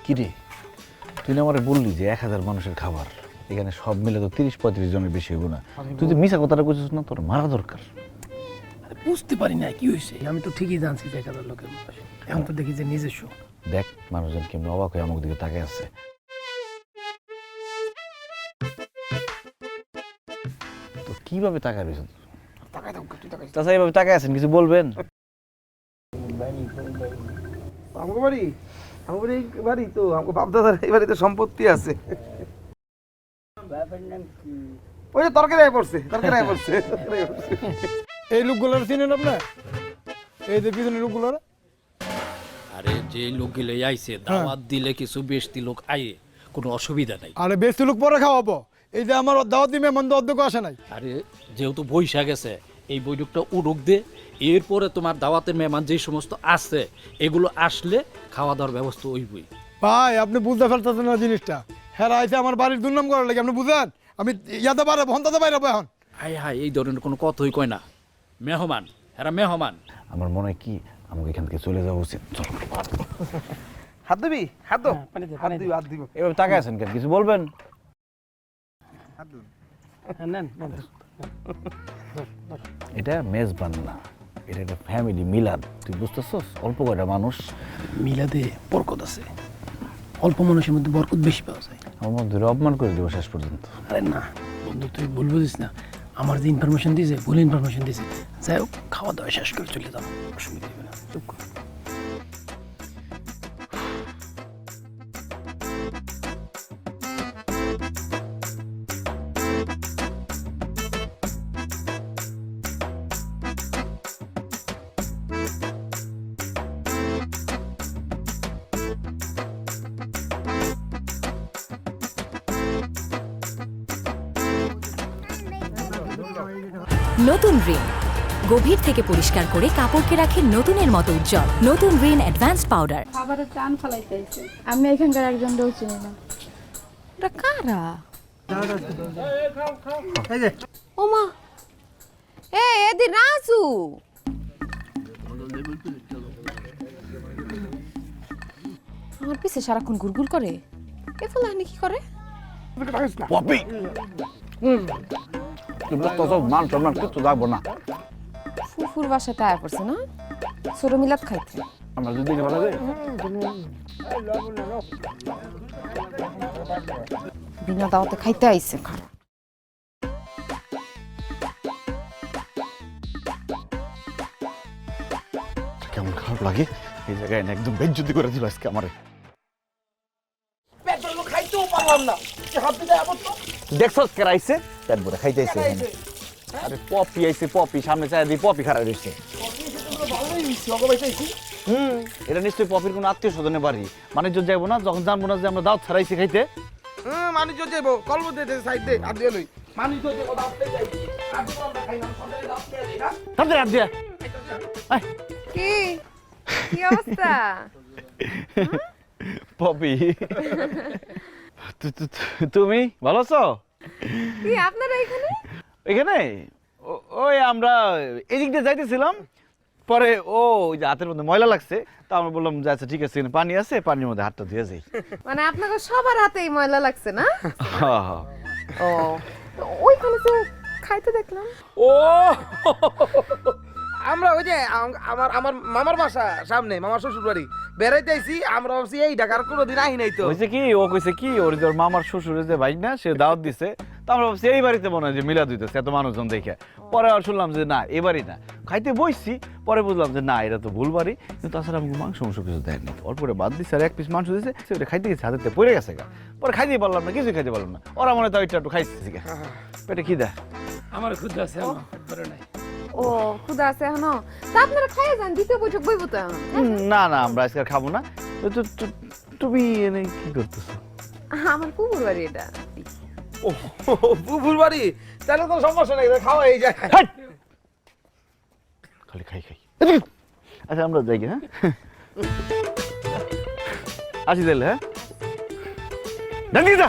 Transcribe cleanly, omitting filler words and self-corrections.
কিরে তুই না আমারে বললি যে 1000 মানুষের খাবার, এখানে সব মিলে তো 30-35 জনের বেশি হইব না। তুই যে মিছা কথাটা কইছিস না, তোর মারা দরকার। বুঝতে পারি না কি হয়েছে। আমি তো ঠিকই জানছি যে 1000 লোকের মতো। এখন তো দেখি যে নিজস্ব। দেখ মানুষজন কেমন অবাক হয়ে আমার দিকে তাকিয়ে আছে। তো কিভাবে তাকায় রয়েছেন? তাছাড়া এইভাবে তাকায় আছেন, কিছু বলবেন? আমাকে বাড়ি বাড়ি তো আমাকে বাপদাদার এই বাড়িতে সম্পত্তি আছে। ওই যে তরকারি পড়ছে। এই লোকগুলোর চিনেন আপনার? এই যে পিছনে লোকগুলোর, আরে যে লোকগুলো আইছে দাওয়াত দিলে কিছু বেশি লোক আয়ে কোনো অসুবিধা নাই। আরে বেশি লোক পরে খাওয়াবো। এই যে আমার দাওয়াত দিমে মন্দ অধ্যক্ষ আসে নাই। আরে যেহেতু বৈশা গেছে এই বৈঠকটা উড়ুক দে, এরপরে তোমার দাওয়াতের মেহমান যে সমস্ত আছে এগুলো আসলে খাওয়া দাওয়ার ব্যবস্থা হইবই। ভাই আপনি বুঝতে ফেলতেছেন না জিনিসটা। হ্যাঁ আইসে আমার বাড়ির দুর্নাম করার লাগে, আপনি বুঝেন? আমি ইয়াতে পারে ভন্তাতে বাইরে এখন। হায় হায়, এই ধরনের কোনো কথাই কয় না। মেহমান এরা মেহমান। আমার মনে হয় কি আমাকে এখান থেকে চলে যাওয়া উচিত। চল। হাত দিবি? হাত দাও। হাত দিব। এভাবে তাকায় আছেন কেন, কিছু বলবেন? নেন এটা মেজবান না, এটা একটা ফ্যামিলি মিলাদ। তুই বুঝতেছস? অল্প কয়টা মানুষ, মিলাদে বরকত আছে। অল্প মানুষের মধ্যে বরকত বেশি পাওয়া যায়। আমার মধ্যে অপমান করে দেবো শেষ পর্যন্ত। আরে না বন্ধু, তুই ভুল বুঝিস না। আমার যে ইনফরমেশন দিয়েছে ভুল ইনফরমেশন দিয়েছে। যাই হোক, খাওয়া দাওয়া শেষ করে চলে যাবো, অসুবিধা হবে না। চুপ কর। নতুন রিন গভীর থেকে পরিষ্কার করে কাপড়কে রাখে নতুনের মতো উজ্জ্বল। নতুন রিন অ্যাডভান্সড পাউডার। খাবারে টান ফলাইতেছে। আমি এখানকার একজন লোক চিনি না। এটা কারা? ওমা এ এদি রাজু, আমার পিছে সারাক্ষণ গুড়গুড় করে। এ ফলানি কি করে? পপি তোমরা তো সব মান সম্মান কিছু যাবো না। ফুরফুর বাসায় টায়া পড়ছে না, ছোট মিলাদ খাইতে। আমরা যদি ভালো যাই বিনা দাওয়াতে খাইতে আইছে খারাপ। কেমন খারাপ লাগে এই জায়গায় না, একদম বেজ্জতি করে দিল আজকে আমারে। পেট ভরে খাইতেও পারলাম না। হাত দিতে আবার তো দেখছস কে আইছে? পেট ভরে খাইতেছে। আরে পপি আইছে, পপি সামনে চাই দি, পপি খারাপ হইছে। ভালোই হইছে, ওকে বাইতেছি। এটা নিশ্চয়ই পপির কোনো আত্মীয় স্বজনের বাড়ি। মানে যদি যাবো না, যখন জানবো না যে আমরা দাওয়াত ছাড়াইছি খাইতে। মানুষ যাইবো, কলম দে সাইড দে, হাত দিয়ে লই। মানুষ যাইবো, দাঁত দিয়ে যাই। আর তো আমরা খাই না, সন্ধ্যায় দাঁত দিয়ে দিই না। হাত দে, হাত দে। কি কি অবস্থা? পপি তুমি ভালো আছো? কি আপনারা এখানে? এখানে ওই আমরা এদিক দিয়ে যাইতেছিলাম, পরে ও ওই যে হাতের মধ্যে ময়লা লাগছে, তা আমরা বললাম যে আচ্ছা ঠিক আছে, পানি আছে, পানির মধ্যে হাতটা ধুয়ে যাই। মানে আপনাকে সবার হাতেই ময়লা লাগছে না? হ্যাঁ, হ্যাঁ। ও ওইখানে তো খাইতে দেখলাম। ও আমরা ওই যে আমার আমার মামার বাসা সামনে, মামার শ্বশুর বাড়ি বেড়াইতে আইছি। আমরা ভাবছি এই ঢাকার কোনোদিন আহি নাই তো। হয়েছে কি, ও কইছে কি ওর যে ওর মামার শ্বশুরের যে ভাই না, সে দাওয়াত দিছে। তা আমরা ভাবছি এই বাড়িতে মনে হয় যে মিলাদ হইতেছে এত মানুষজন দেখে। পরে আর শুনলাম যে না, এ বাড়ি না। খাইতে বসছি, পরে বুঝলাম যে না, এটা তো ভুল বাড়ি। কিন্তু তাছাড়া আমাকে মাংস কিছু দেয়নি। অল্প বাদ দিচ্ছে, আর এক পিস মাংস দিচ্ছে, সেটা খাইতে গেছে, হাতে পড়ে গেছে গা। পরে খাইতেই পারলাম না, কিছুই খাইতে পারলাম না। ওরা মনে হয় একটু খাইতেছি গা, পেটে কি দেয়। আমার ক্ষুদ্র আছে, আমার পেট ভরে নাই। ও ক্ষুধা আছে এখনো? তা আপনারা খাইয়ে যান, দ্বিতীয় বৈঠক বইব তো এখন। না না, আমরা আজকে আর খাবো না। তুমি এনে কি করতেছো? আমার পুকুর বাড়ি এটা। ও বুবুর বাড়ি, তাহলে তো সমস্যা নাই, খাওয়া এই যায়। খালি খাই খাই। আচ্ছা আমরা যাই, হ্যাঁ আসি তাহলে, হ্যাঁ যা।